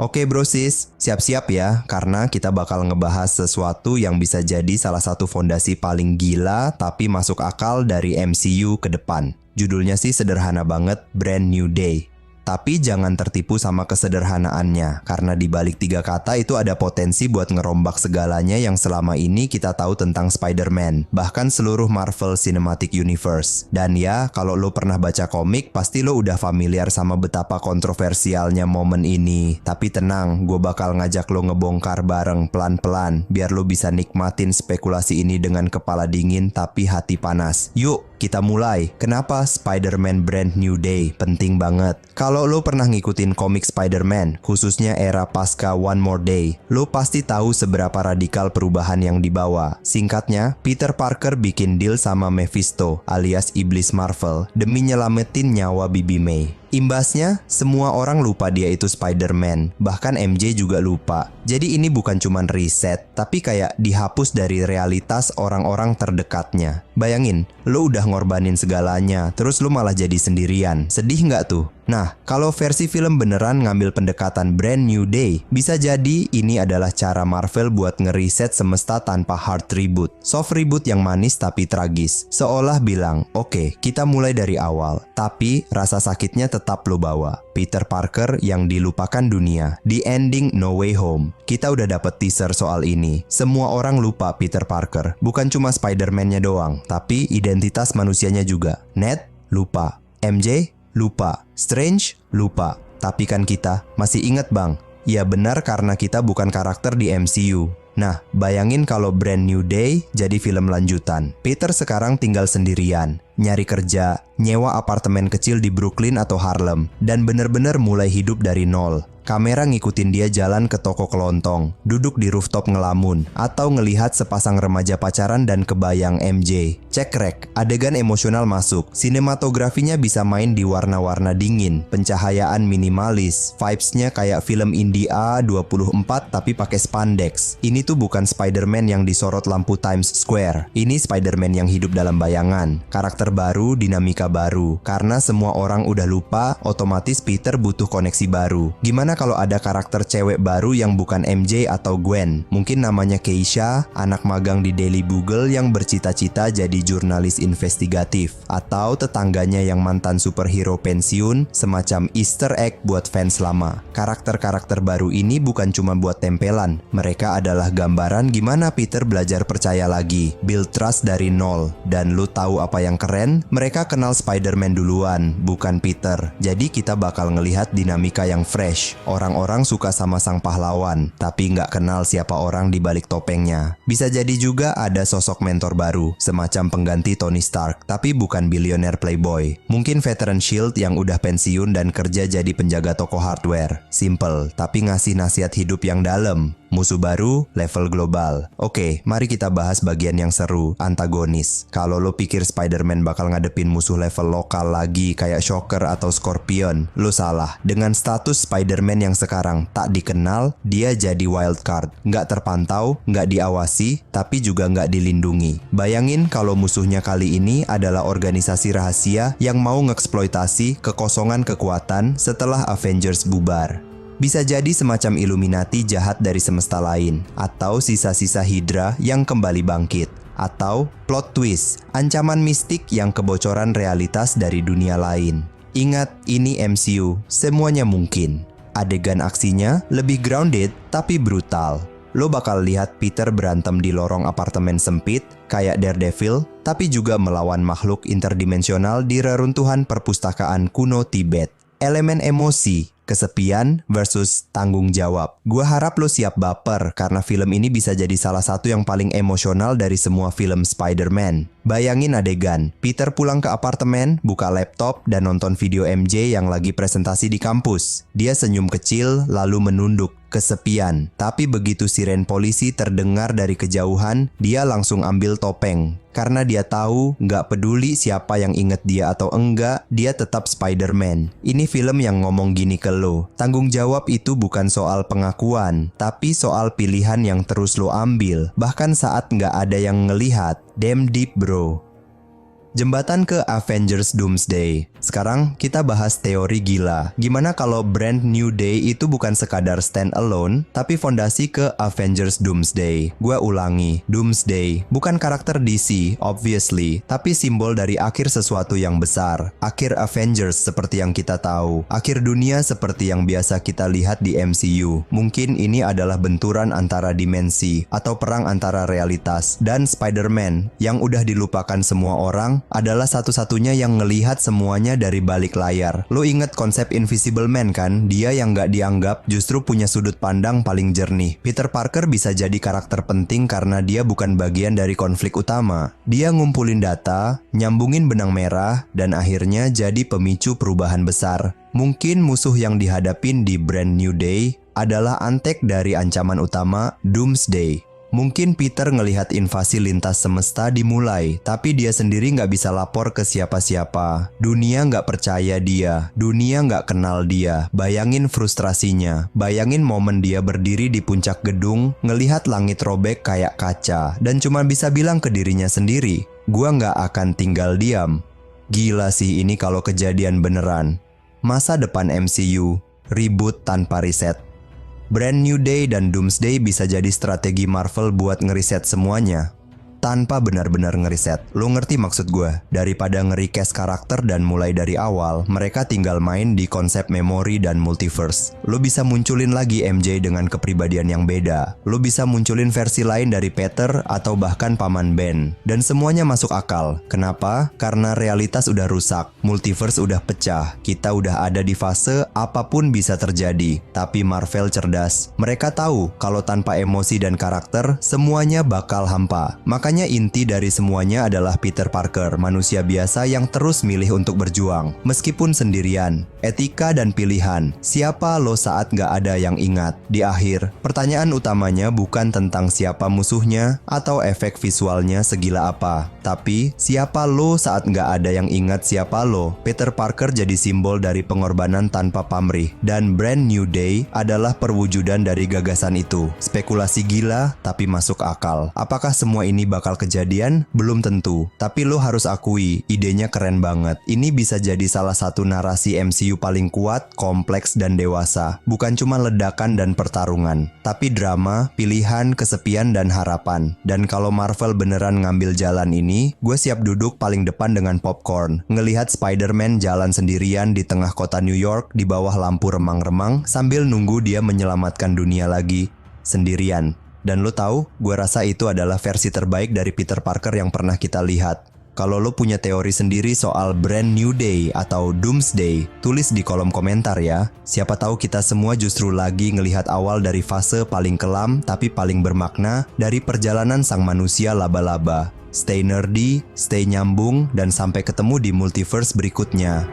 Oke bro sis, siap-siap ya, karena kita bakal ngebahas sesuatu yang bisa jadi salah satu fondasi paling gila tapi masuk akal dari MCU ke depan. Judulnya sih sederhana banget, Brand New Day. Tapi jangan tertipu sama kesederhanaannya, karena di balik 3 kata itu ada potensi buat ngerombak segalanya yang selama ini kita tahu tentang Spider-Man, bahkan seluruh Marvel Cinematic Universe. Dan ya, kalau lo pernah baca komik, pasti lo udah familiar sama betapa kontroversialnya momen ini. Tapi tenang, gue bakal ngajak lo ngebongkar bareng pelan-pelan, biar lo bisa nikmatin spekulasi ini dengan kepala dingin tapi hati panas. Yuk, kita mulai. Kenapa Spider-Man Brand New Day penting banget? Kalau lo pernah ngikutin komik Spider-Man, khususnya era pasca One More Day, lo pasti tahu seberapa radikal perubahan yang dibawa. Singkatnya, Peter Parker bikin deal sama Mephisto alias Iblis Marvel demi nyelamatin nyawa Bibi May. Imbasnya, semua orang lupa dia itu Spider-Man, bahkan MJ juga lupa. Jadi ini bukan cuman reset, tapi kayak dihapus dari realitas orang-orang terdekatnya. Bayangin, lo udah ngorbanin segalanya, terus lo malah jadi sendirian. Sedih nggak tuh? Nah, kalau versi film beneran ngambil pendekatan Brand New Day, bisa jadi ini adalah cara Marvel buat ngeriset semesta tanpa hard reboot. Soft reboot yang manis tapi tragis. Seolah bilang, oke, kita mulai dari awal, tapi rasa sakitnya tetap lo bawa. Peter Parker yang dilupakan dunia. Di ending No Way Home, kita udah dapet teaser soal ini. Semua orang lupa Peter Parker. Bukan cuma Spider-Man-nya doang, tapi identitas manusianya juga. Ned, lupa. MJ, lupa. Strange, lupa. Tapi kan kita masih inget bang. Ya benar karena kita bukan karakter di MCU. Nah, bayangin kalau Brand New Day jadi film lanjutan. Peter sekarang tinggal sendirian, nyari kerja, nyewa apartemen kecil di Brooklyn atau Harlem, dan bener-bener mulai hidup dari nol. Kamera ngikutin dia jalan ke toko kelontong, duduk di rooftop ngelamun, atau ngelihat sepasang remaja pacaran dan kebayang MJ. Cekrek, adegan emosional masuk. Sinematografinya bisa main di warna-warna dingin, pencahayaan minimalis, vibes-nya kayak film indie A24 tapi pakai spandex. Ini tuh bukan Spider-Man yang disorot lampu Times Square. Ini Spider-Man yang hidup dalam bayangan. Karakter baru, dinamika baru. Karena semua orang udah lupa, otomatis Peter butuh koneksi baru. Gimana kalau ada karakter cewek baru yang bukan MJ atau Gwen? Mungkin namanya Keisha, anak magang di Daily Bugle yang bercita-cita jadi jurnalis investigatif. Atau tetangganya yang mantan superhero pensiun, semacam Easter egg buat fans lama. Karakter-karakter baru ini bukan cuma buat tempelan. Mereka adalah gambaran gimana Peter belajar percaya lagi, build trust dari nol. Dan lu tahu apa yang keren? Mereka kenal Spider-Man duluan, bukan Peter. Jadi kita bakal ngelihat dinamika yang fresh. Orang-orang suka sama sang pahlawan, tapi nggak kenal siapa orang di balik topengnya. Bisa jadi juga ada sosok mentor baru, semacam pengganti Tony Stark, tapi bukan bilioner playboy. Mungkin veteran SHIELD yang udah pensiun dan kerja jadi penjaga toko hardware. Simple, tapi ngasih nasihat hidup yang dalam. Musuh baru, level global. Oke, mari kita bahas bagian yang seru, antagonis. Kalau lo pikir Spider-Man bakal ngadepin musuh level lokal lagi kayak Shocker atau Scorpion, lo salah. Dengan status Spider-Man yang sekarang tak dikenal, dia jadi wild card. Nggak terpantau, nggak diawasi, tapi juga nggak dilindungi. Bayangin kalau musuhnya kali ini adalah organisasi rahasia yang mau ngeksploitasi kekosongan kekuatan setelah Avengers bubar. Bisa jadi semacam Illuminati jahat dari semesta lain, atau sisa-sisa Hydra yang kembali bangkit, atau plot twist, ancaman mistik yang kebocoran realitas dari dunia lain. Ingat, ini MCU, semuanya mungkin. Adegan aksinya lebih grounded tapi brutal. Lo bakal lihat Peter berantem di lorong apartemen sempit kayak Daredevil, tapi juga melawan makhluk interdimensional di reruntuhan perpustakaan kuno Tibet. Elemen emosi, kesepian versus tanggung jawab. Gua harap lo siap baper karena film ini bisa jadi salah satu yang paling emosional dari semua film Spider-Man. Bayangin adegan, Peter pulang ke apartemen, buka laptop, dan nonton video MJ yang lagi presentasi di kampus. Dia senyum kecil, lalu menunduk. Kesepian, tapi begitu siren polisi terdengar dari kejauhan, dia langsung ambil topeng. Karena dia tahu, nggak peduli siapa yang inget dia atau enggak, dia tetap Spider-Man. Ini film yang ngomong gini ke lo, tanggung jawab itu bukan soal pengakuan, tapi soal pilihan yang terus lo ambil, bahkan saat nggak ada yang ngelihat. Damn deep bro. Jembatan ke Avengers Doomsday. Sekarang kita bahas teori gila. Gimana kalau Brand New Day itu bukan sekadar stand alone, tapi fondasi ke Avengers Doomsday. Gua ulangi, Doomsday bukan karakter DC, obviously, tapi simbol dari akhir sesuatu yang besar. Akhir Avengers seperti yang kita tahu. Akhir dunia seperti yang biasa kita lihat di MCU. Mungkin ini adalah benturan antara dimensi atau perang antara realitas. Dan Spider-Man yang udah dilupakan semua orang adalah satu-satunya yang ngelihat semuanya dari balik layar. Lo inget konsep Invisible Man kan? Dia yang gak dianggap justru punya sudut pandang paling jernih. Peter Parker bisa jadi karakter penting karena dia bukan bagian dari konflik utama. Dia ngumpulin data, nyambungin benang merah, dan akhirnya jadi pemicu perubahan besar. Mungkin musuh yang dihadapin di Brand New Day adalah antek dari ancaman utama Doomsday. Mungkin Peter ngelihat invasi lintas semesta dimulai, tapi dia sendiri nggak bisa lapor ke siapa-siapa. Dunia nggak percaya dia, dunia nggak kenal dia. Bayangin frustrasinya, bayangin momen dia berdiri di puncak gedung, ngelihat langit robek kayak kaca, dan cuma bisa bilang ke dirinya sendiri, gua nggak akan tinggal diam. Gila sih ini kalau kejadian beneran. Masa depan MCU, ribut tanpa riset. Brand New Day dan Doomsday bisa jadi strategi Marvel buat ngeriset semuanya tanpa benar-benar ngeriset. Lo ngerti maksud gue? Daripada nge-recast karakter dan mulai dari awal, mereka tinggal main di konsep memori dan multiverse. Lo bisa munculin lagi MJ dengan kepribadian yang beda. Lo bisa munculin versi lain dari Peter atau bahkan Paman Ben. Dan semuanya masuk akal. Kenapa? Karena realitas udah rusak, multiverse udah pecah. Kita udah ada di fase apapun bisa terjadi. Tapi Marvel cerdas. Mereka tahu kalau tanpa emosi dan karakter, semuanya bakal hampa. Makanya inti dari semuanya adalah Peter Parker, manusia biasa yang terus milih untuk berjuang, meskipun sendirian. Etika dan pilihan, siapa lo saat gak ada yang ingat? Di akhir, pertanyaan utamanya bukan tentang siapa musuhnya atau efek visualnya segila apa, tapi siapa lo saat gak ada yang ingat siapa lo. Peter Parker jadi simbol dari pengorbanan tanpa pamrih, dan Brand New Day adalah perwujudan dari gagasan itu. Spekulasi gila, tapi masuk akal. Apakah semua ini bakal kejadian? Belum tentu. Tapi lo harus akui, idenya keren banget. Ini bisa jadi salah satu narasi MCU paling kuat, kompleks, dan dewasa. Bukan cuma ledakan dan pertarungan, tapi drama, pilihan, kesepian, dan harapan. Dan kalau Marvel beneran ngambil jalan ini, gue siap duduk paling depan dengan popcorn, ngelihat Spider-Man jalan sendirian di tengah kota New York di bawah lampu remang-remang sambil nunggu dia menyelamatkan dunia lagi, sendirian. Dan lo tahu, gue rasa itu adalah versi terbaik dari Peter Parker yang pernah kita lihat. Kalau lo punya teori sendiri soal Brand New Day atau Doomsday, tulis di kolom komentar ya. Siapa tahu kita semua justru lagi ngelihat awal dari fase paling kelam tapi paling bermakna dari perjalanan sang manusia laba-laba. Stay nerdy, stay nyambung, dan sampai ketemu di multiverse berikutnya.